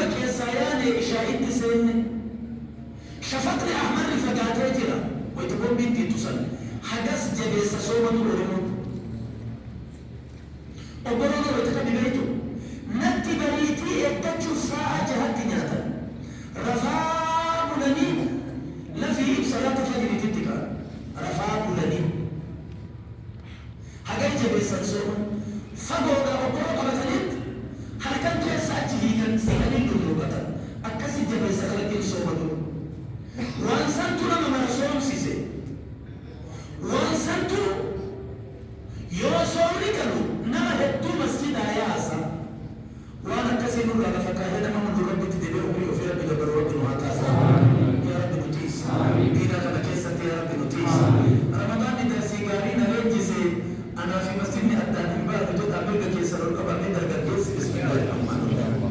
لك يا سياني شاهد سن شفتني أحمر فقاتي جرا ويتقول بنتي تصل حدث جبس صوما الأرمون وبرضه ويتقل ببيته نتي بريتي اتجو ساعة جهد نياتا رفاب لنين لفي صلاة فجر تتكا رفاب لنين حقا جبس صوما فقوغا وبرضه مثلت حركان كيسا جهيكا سيغنين دلوغتا أكسي جبس خلقين صوما وانسانتو لما مرسوم سيسي وانسانتو يوصول لكنو نما هدو مسجد آياسا وانا كسي نور على فكاهي لما من رب تدبير أمي وفي رب دبر رب نواتاسا يا رب نتيس دينا كما كيسا يا رب نتيس رمضان دا سيغارين رنجسي أنا في مسجد أدان إمبار وجد أمريكا كيسا رقبا من درقا كيس بسم الله الرحمن الرحيم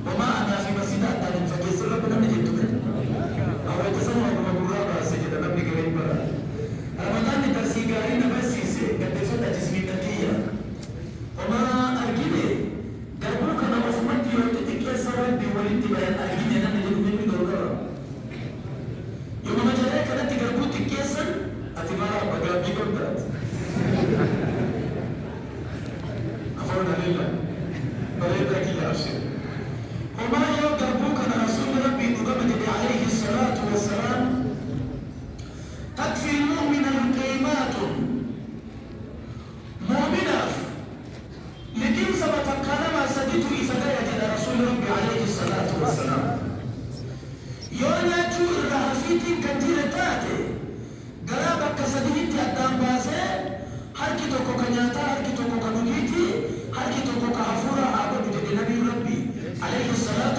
وما أنا في مسجد أدان فكيس ربنا نجد منه أو يتسمى بمقرابة سجد نبني قريب برا رمضان درسي قارين بسيسي قد فتح جسمي النتيجة وما أرجيني قربوك أنا مفهمتي وانتتك يا سرد والانتباه أرجيني أنا نجد مني دورا يوم ما جريك أنت قربوتك كيسا أتمارا بقابي قمتات أفرنا لله بريدك يا أشير وما يقربوك أنا رسول ربي محمد عليه الصلاة والسلام تكفي المؤمن القيمات مؤمنة لكن سبت الكلام سديت إفداية إلى رسول ربي عليه الصلاة والسلام يونا تور رهفيت كثيرتات قرابك سديت أدام باسه هركي توكو كنياتا هركي توكو كنوكيتي هركي توكو كهفورا عبد النبي ربي عليه الصلاة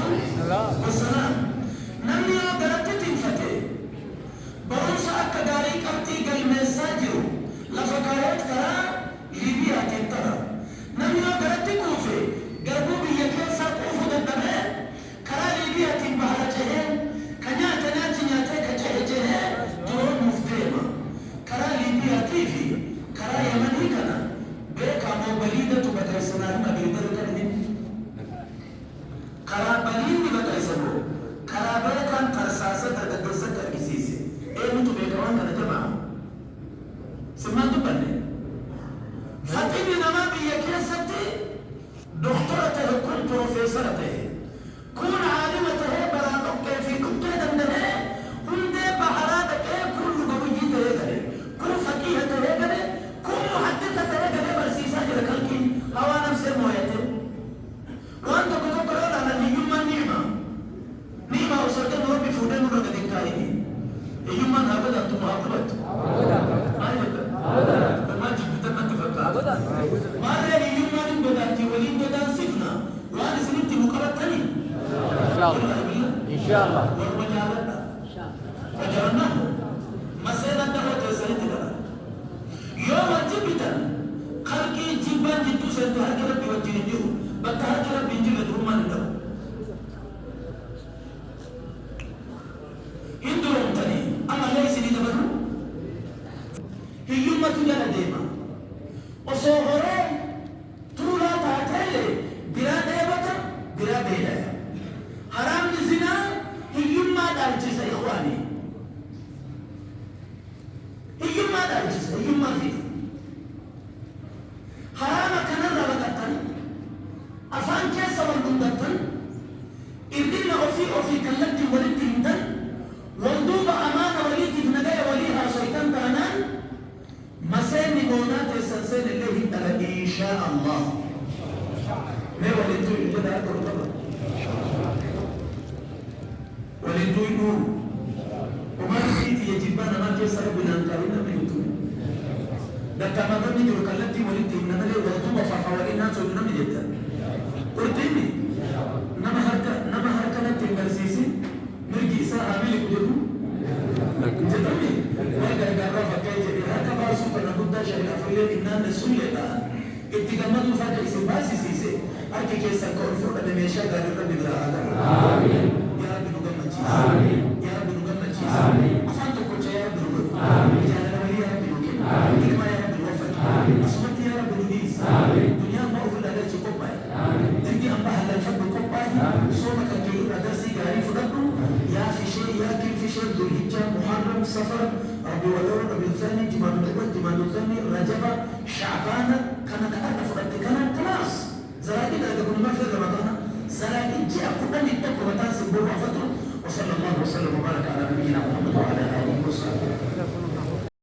والسلام نمني أدرت تنفتي برونس أكا داري كمتي قل مساجر لفقايات كرا ليبيا تنترى نمني أدرت كوفي قربو بيكين ساقوفو دندمي كرا ليبيا تنبهر جهن كنياتا ناتي نياتا كجه جهن درون مفتيما كرا ليبيا تيفي كرا يمني كنا بيكا موبليدة بكر سنان مبيدر كنين كرابلين بتاعسبو كرابل كان ترساسة تدرسة كرسيسة إيه متو بيكوان كنا جماعة سمعتوا بني فتيني نما بيكيستي دكتورة كون بروفيسورة كون عالمة برامج في نقطة دندنة هندي بحرادة كل قبيلة هذا كل فقيه هذا كل محدثة هذا برسيسة جركلكين هوا نفس المويتين وأنت كنت تقول أنا اليوم نيمة وصلت ربي فودن ولا قدين كايني اليوم أبدا أنتم محبت أبدا ما جبت أنت فكرة ما له اليوم بدأ تولين بدأ سفنا وأنا سنت مقابلتني إن شاء الله ورمجالنا فجرنا مسألة دعوة سنتنا يوم جبتا خلقي جبان جدو سنتها كربي وجنجو بتهاجر ربي جل درومان له إندرون تاني أما ليس لي دبرو هيوم ما تجانا ديما وصهرون طولا تعتلي برا ديبتا برا بيلا حرام الزنا هيوم ما دارجس إخواني هيوم ما دارجس هيوم ما فيه حرام كان ربطتني أفان كيسا والدندتن إردنا أفي كالتي ولدتي هندن والدوب أمانة وليتي في نجاية وليها شيطان تانان مسيني مونات السلسل اللي هندل إن شاء الله ما ولدتو يجد هذا الرقم ولدتو ينور وما نسيتي يجبان ما كيسا ربنا انكارنا من يتوم دكا ما ظني جو كالتي ولدتي هندل والدوب فحوالينا سودنا من يتن قلتني نما هركا نتنجرسيسي نرجي ساعة عملي كجدو جدومي وإذا قرفة كيجي هكا باسو فنبدا شريك أفريد إنان نسولي بقى اتقامدوا فاجة إسباسي سيسي أركي كيسا كونفور أدميشا قال رب بدرا آمين يا رب نقمت آمين يا رب نقمت آمين أفانتو كوچا يا رب نقمت آمين يا رب يا رب نقمت آمين إلما يا رب نوفت آمين أصمت يا رب نديس آمين دنيا ما أفل أدرش كوباي آمين تنجي أمبا هلا الفضل كوباي صومك تعريف ذكره يا في شيء ياكل في شيء ذو الحجة محرم صفر ربيع الأول ربيع الثاني جماد الأول جماد الثاني رجب شعبان كان تألف فرد كان خلاص زراعي ده يقول ما في رمضان زراعي جاء كل اللي تقوى تاسم بوع فتره وصلى الله وسلم وبارك على نبينا محمد وعلى آله وصحبه